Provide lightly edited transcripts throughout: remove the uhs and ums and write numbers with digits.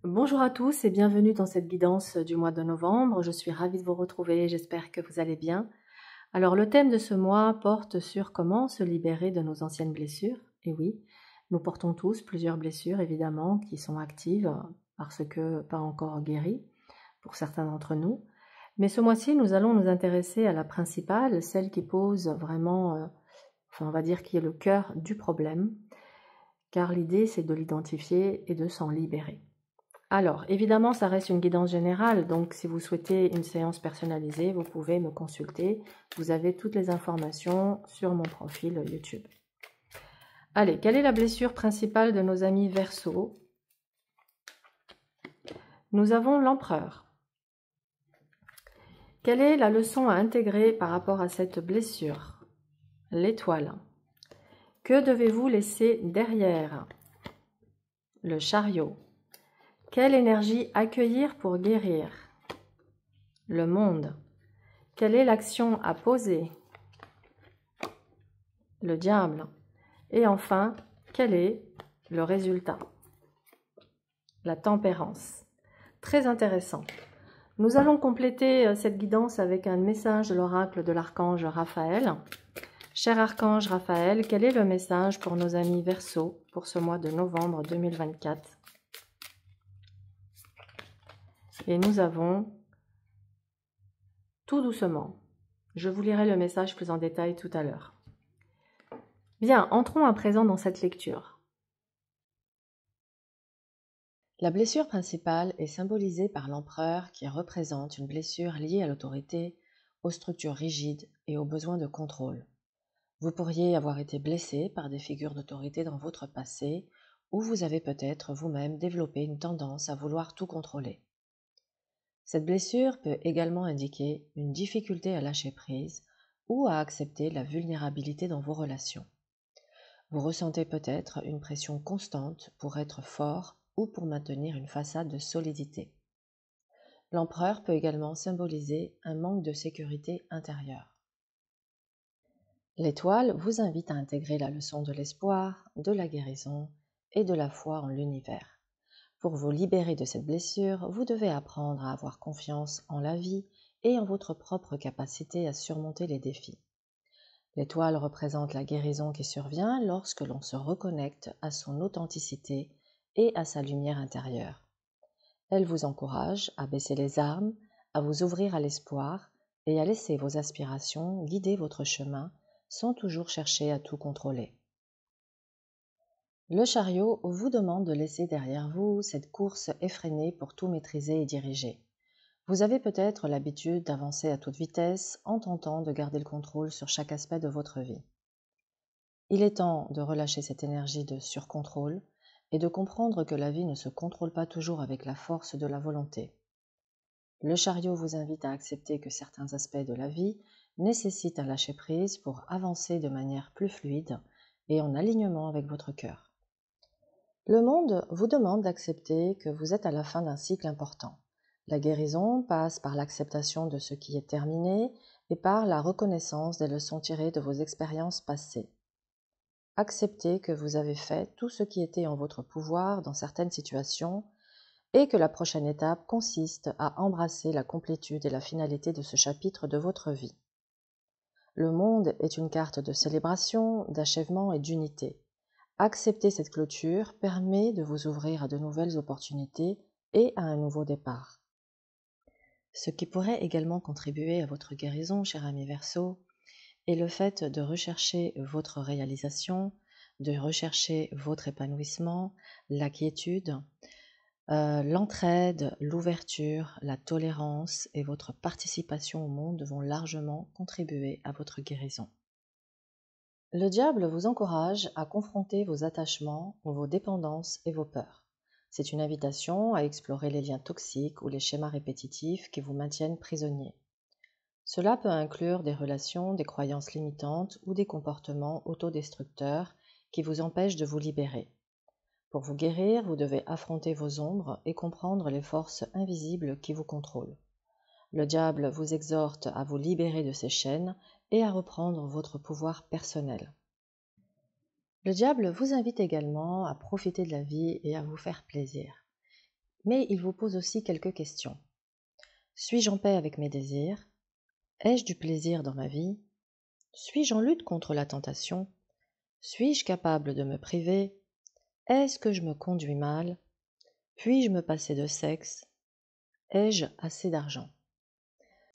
Bonjour à tous et bienvenue dans cette guidance du mois de novembre. Je suis ravie de vous retrouver, j'espère que vous allez bien. Alors le thème de ce mois porte sur comment se libérer de nos anciennes blessures. Et oui, nous portons tous plusieurs blessures évidemment qui sont actives parce que pas encore guéries pour certains d'entre nous. Mais ce mois-ci, nous allons nous intéresser à la principale, celle qui pose vraiment, on va dire qui est le cœur du problème, car l'idée c'est de l'identifier et de s'en libérer. Alors, évidemment, ça reste une guidance générale, donc si vous souhaitez une séance personnalisée, vous pouvez me consulter. Vous avez toutes les informations sur mon profil YouTube. Allez, quelle est la blessure principale de nos amis Verseau? Nous avons l'empereur. Quelle est la leçon à intégrer par rapport à cette blessure? L'étoile. Que devez-vous laisser derrière? Le chariot. Quelle énergie accueillir pour guérir? Le monde. Quelle est l'action à poser? Le diable. Et enfin, quel est le résultat? La tempérance. Très intéressant. Nous allons compléter cette guidance avec un message de l'oracle de l'archange Raphaël. Cher archange Raphaël, quel est le message pour nos amis Verseau pour ce mois de novembre 2024? Et nous avons tout doucement. Je vous lirai le message plus en détail tout à l'heure. Bien, entrons à présent dans cette lecture. La blessure principale est symbolisée par l'empereur qui représente une blessure liée à l'autorité, aux structures rigides et aux besoins de contrôle. Vous pourriez avoir été blessé par des figures d'autorité dans votre passé ou vous avez peut-être vous-même développé une tendance à vouloir tout contrôler. Cette blessure peut également indiquer une difficulté à lâcher prise ou à accepter la vulnérabilité dans vos relations. Vous ressentez peut-être une pression constante pour être fort ou pour maintenir une façade de solidité. L'empereur peut également symboliser un manque de sécurité intérieure. L'étoile vous invite à intégrer la leçon de l'espoir, de la guérison et de la foi en l'univers. Pour vous libérer de cette blessure, vous devez apprendre à avoir confiance en la vie et en votre propre capacité à surmonter les défis. L'étoile représente la guérison qui survient lorsque l'on se reconnecte à son authenticité et à sa lumière intérieure. Elle vous encourage à baisser les armes, à vous ouvrir à l'espoir et à laisser vos aspirations guider votre chemin sans toujours chercher à tout contrôler. Le chariot vous demande de laisser derrière vous cette course effrénée pour tout maîtriser et diriger. Vous avez peut-être l'habitude d'avancer à toute vitesse en tentant de garder le contrôle sur chaque aspect de votre vie. Il est temps de relâcher cette énergie de surcontrôle et de comprendre que la vie ne se contrôle pas toujours avec la force de la volonté. Le chariot vous invite à accepter que certains aspects de la vie nécessitent un lâcher-prise pour avancer de manière plus fluide et en alignement avec votre cœur. Le monde vous demande d'accepter que vous êtes à la fin d'un cycle important. La guérison passe par l'acceptation de ce qui est terminé et par la reconnaissance des leçons tirées de vos expériences passées. Acceptez que vous avez fait tout ce qui était en votre pouvoir dans certaines situations et que la prochaine étape consiste à embrasser la complétude et la finalité de ce chapitre de votre vie. Le monde est une carte de célébration, d'achèvement et d'unité. Accepter cette clôture permet de vous ouvrir à de nouvelles opportunités et à un nouveau départ. Ce qui pourrait également contribuer à votre guérison, cher ami Verseau, est le fait de rechercher votre réalisation, de rechercher votre épanouissement, la quiétude, l'entraide, l'ouverture, la tolérance et votre participation au monde vont largement contribuer à votre guérison. Le diable vous encourage à confronter vos attachements, vos dépendances et vos peurs. C'est une invitation à explorer les liens toxiques ou les schémas répétitifs qui vous maintiennent prisonnier. Cela peut inclure des relations, des croyances limitantes ou des comportements autodestructeurs qui vous empêchent de vous libérer. Pour vous guérir, vous devez affronter vos ombres et comprendre les forces invisibles qui vous contrôlent. Le diable vous exhorte à vous libérer de ces chaînes et à reprendre votre pouvoir personnel. Le diable vous invite également à profiter de la vie et à vous faire plaisir. mais il vous pose aussi quelques questions. Suis-je en paix avec mes désirs? Ai-je du plaisir dans ma vie? Suis-je en lutte contre la tentation? Suis-je capable de me priver? Est-ce que je me conduis mal? Puis-je me passer de sexe? Ai-je assez d'argent?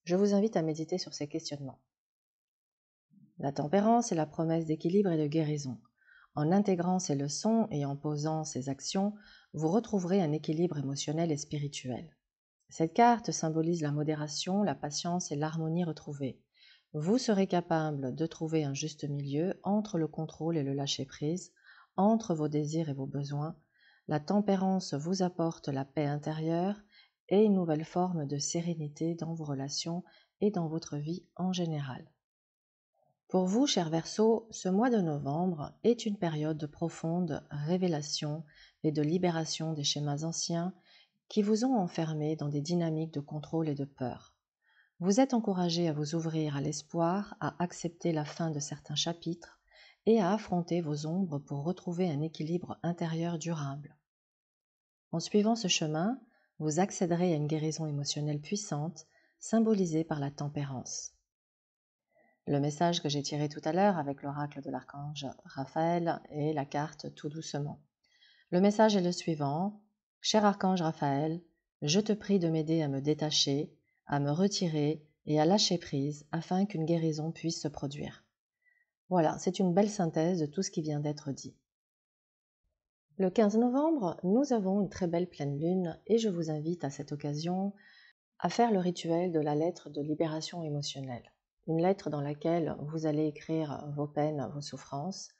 Je vous invite à méditer sur ces questionnements. La tempérance est la promesse d'équilibre et de guérison. En intégrant ces leçons et en posant ces actions, vous retrouverez un équilibre émotionnel et spirituel. Cette carte symbolise la modération, la patience et l'harmonie retrouvée. Vous serez capable de trouver un juste milieu entre le contrôle et le lâcher-prise, entre vos désirs et vos besoins. La tempérance vous apporte la paix intérieure et une nouvelle forme de sérénité dans vos relations et dans votre vie en général. Pour vous, cher Verseau, ce mois de novembre est une période de profonde révélation et de libération des schémas anciens qui vous ont enfermé dans des dynamiques de contrôle et de peur. Vous êtes encouragé à vous ouvrir à l'espoir, à accepter la fin de certains chapitres et à affronter vos ombres pour retrouver un équilibre intérieur durable. En suivant ce chemin, vous accéderez à une guérison émotionnelle puissante, symbolisée par la tempérance. Le message que j'ai tiré tout à l'heure avec l'oracle de l'archange Raphaël et la carte Tout doucement. Le message est le suivant. Cher archange Raphaël, je te prie de m'aider à me détacher, à me retirer et à lâcher prise afin qu'une guérison puisse se produire. Voilà, c'est une belle synthèse de tout ce qui vient d'être dit. Le 15 novembre, nous avons une très belle pleine lune et je vous invite à cette occasion à faire le rituel de la lettre de libération émotionnelle. Une lettre dans laquelle vous allez écrire vos peines, vos souffrances.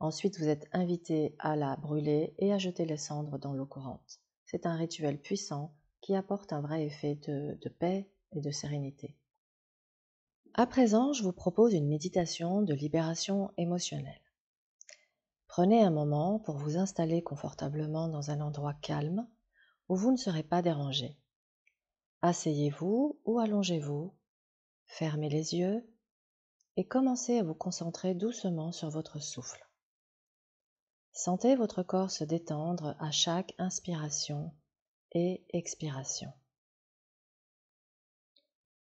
Ensuite, vous êtes invité à la brûler et à jeter les cendres dans l'eau courante. C'est un rituel puissant qui apporte un vrai effet de paix et de sérénité. À présent, je vous propose une méditation de libération émotionnelle. Prenez un moment pour vous installer confortablement dans un endroit calme où vous ne serez pas dérangé. Asseyez-vous ou allongez-vous, fermez les yeux et commencez à vous concentrer doucement sur votre souffle. Sentez votre corps se détendre à chaque inspiration et expiration.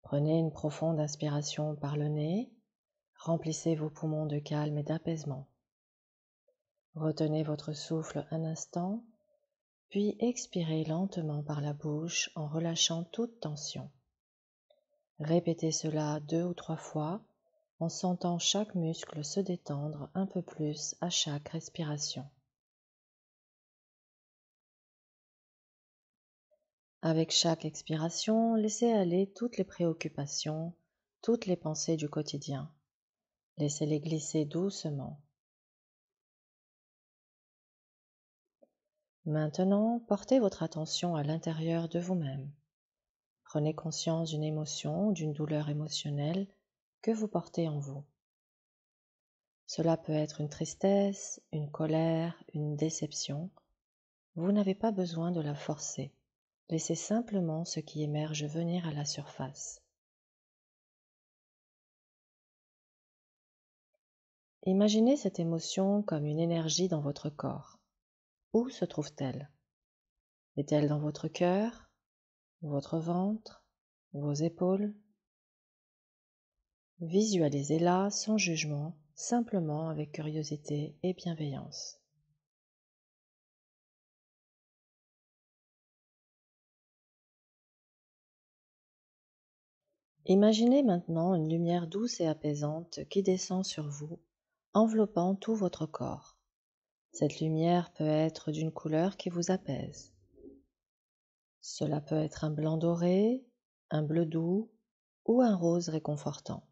Prenez une profonde inspiration par le nez, remplissez vos poumons de calme et d'apaisement. Retenez votre souffle un instant, puis expirez lentement par la bouche en relâchant toute tension. Répétez cela 2 ou 3 fois en sentant chaque muscle se détendre un peu plus à chaque respiration. Avec chaque expiration, laissez aller toutes les préoccupations, toutes les pensées du quotidien. Laissez-les glisser doucement. Maintenant, portez votre attention à l'intérieur de vous-même. Prenez conscience d'une émotion, d'une douleur émotionnelle que vous portez en vous. Cela peut être une tristesse, une colère, une déception. Vous n'avez pas besoin de la forcer. Laissez simplement ce qui émerge venir à la surface. Imaginez cette émotion comme une énergie dans votre corps. Où se trouve-t-elle? Est-elle dans votre cœur, votre ventre, vos épaules? Visualisez-la sans jugement, simplement avec curiosité et bienveillance. Imaginez maintenant une lumière douce et apaisante qui descend sur vous, enveloppant tout votre corps. Cette lumière peut être d'une couleur qui vous apaise. Cela peut être un blanc doré, un bleu doux ou un rose réconfortant.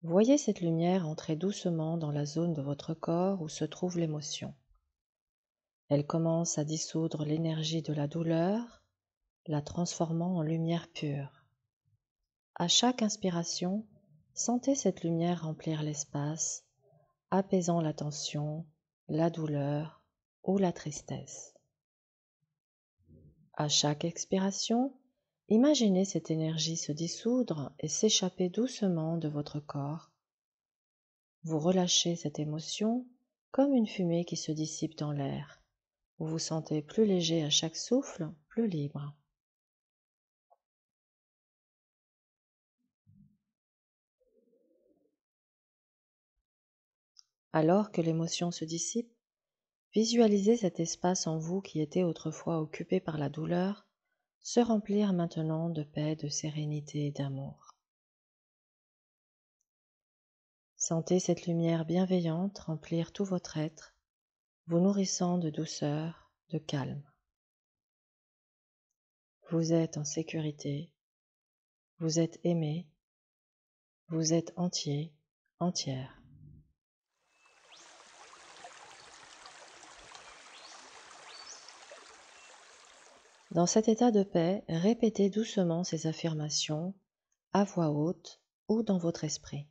Voyez cette lumière entrer doucement dans la zone de votre corps où se trouve l'émotion. Elle commence à dissoudre l'énergie de la douleur, la transformant en lumière pure. À chaque inspiration, sentez cette lumière remplir l'espace, apaisant la tension, la douleur ou la tristesse. À chaque expiration, imaginez cette énergie se dissoudre et s'échapper doucement de votre corps. Vous relâchez cette émotion comme une fumée qui se dissipe dans l'air. Vous vous sentez plus léger à chaque souffle, plus libre. Alors que l'émotion se dissipe, visualisez cet espace en vous qui était autrefois occupé par la douleur se remplir maintenant de paix, de sérénité et d'amour. Sentez cette lumière bienveillante remplir tout votre être, vous nourrissant de douceur, de calme. Vous êtes en sécurité, vous êtes aimé, vous êtes entier, entière. Dans cet état de paix, répétez doucement ces affirmations à voix haute ou dans votre esprit.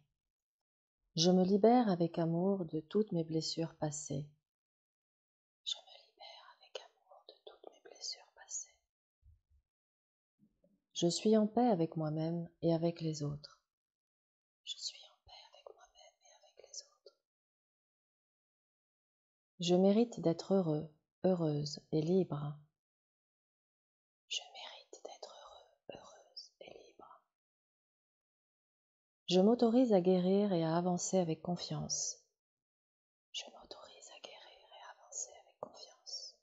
Je me libère avec amour de toutes mes blessures passées. Je me libère avec amour de toutes mes blessures passées. Je suis en paix avec moi-même et avec les autres. Je suis en paix avec moi-même et avec les autres. Je mérite d'être heureux, heureuse et libre. Je mérite d'être heureux, heureuse et libre. Je m'autorise à guérir et à avancer avec confiance. Je m'autorise à guérir et à avancer avec confiance.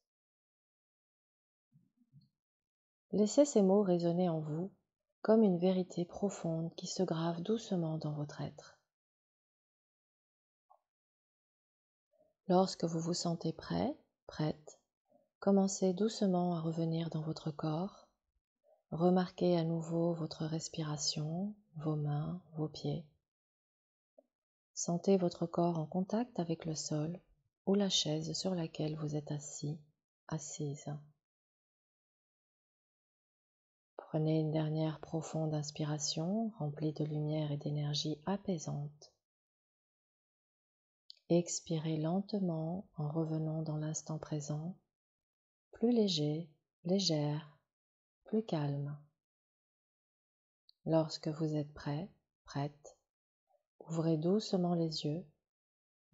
Laissez ces mots résonner en vous comme une vérité profonde qui se grave doucement dans votre être. Lorsque vous vous sentez prêt, prête, commencez doucement à revenir dans votre corps. Remarquez à nouveau votre respiration, vos mains, vos pieds. Sentez votre corps en contact avec le sol ou la chaise sur laquelle vous êtes assis, assise. Prenez une dernière profonde inspiration remplie de lumière et d'énergie apaisante. Expirez lentement en revenant dans l'instant présent, plus léger, légère, plus calme. Lorsque vous êtes prêt, prête, ouvrez doucement les yeux.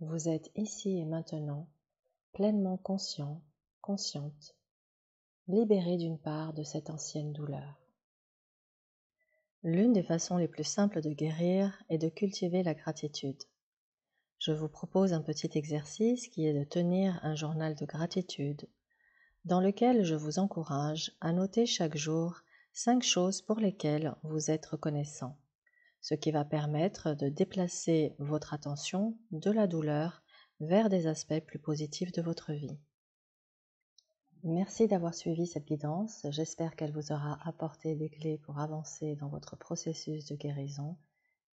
Vous êtes ici et maintenant, pleinement conscient, consciente, libéré d'une part de cette ancienne douleur. L'une des façons les plus simples de guérir est de cultiver la gratitude. Je vous propose un petit exercice qui est de tenir un journal de gratitude, dans lequel je vous encourage à noter chaque jour 5 choses pour lesquelles vous êtes reconnaissant, ce qui va permettre de déplacer votre attention de la douleur vers des aspects plus positifs de votre vie. Merci d'avoir suivi cette guidance, j'espère qu'elle vous aura apporté des clés pour avancer dans votre processus de guérison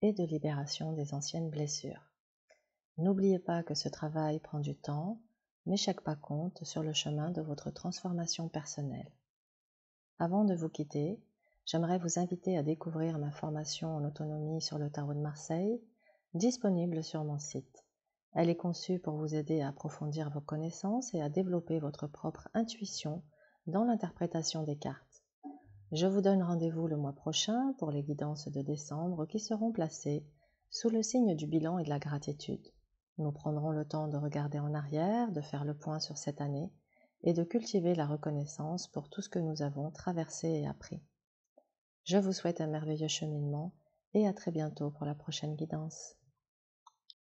et de libération des anciennes blessures. N'oubliez pas que ce travail prend du temps, mais chaque pas compte sur le chemin de votre transformation personnelle. Avant de vous quitter, j'aimerais vous inviter à découvrir ma formation en autonomie sur le tarot de Marseille, disponible sur mon site. Elle est conçue pour vous aider à approfondir vos connaissances et à développer votre propre intuition dans l'interprétation des cartes. Je vous donne rendez-vous le mois prochain pour les guidances de décembre qui seront placées sous le signe du bilan et de la gratitude. Nous prendrons le temps de regarder en arrière, de faire le point sur cette année et de cultiver la reconnaissance pour tout ce que nous avons traversé et appris. Je vous souhaite un merveilleux cheminement et à très bientôt pour la prochaine guidance.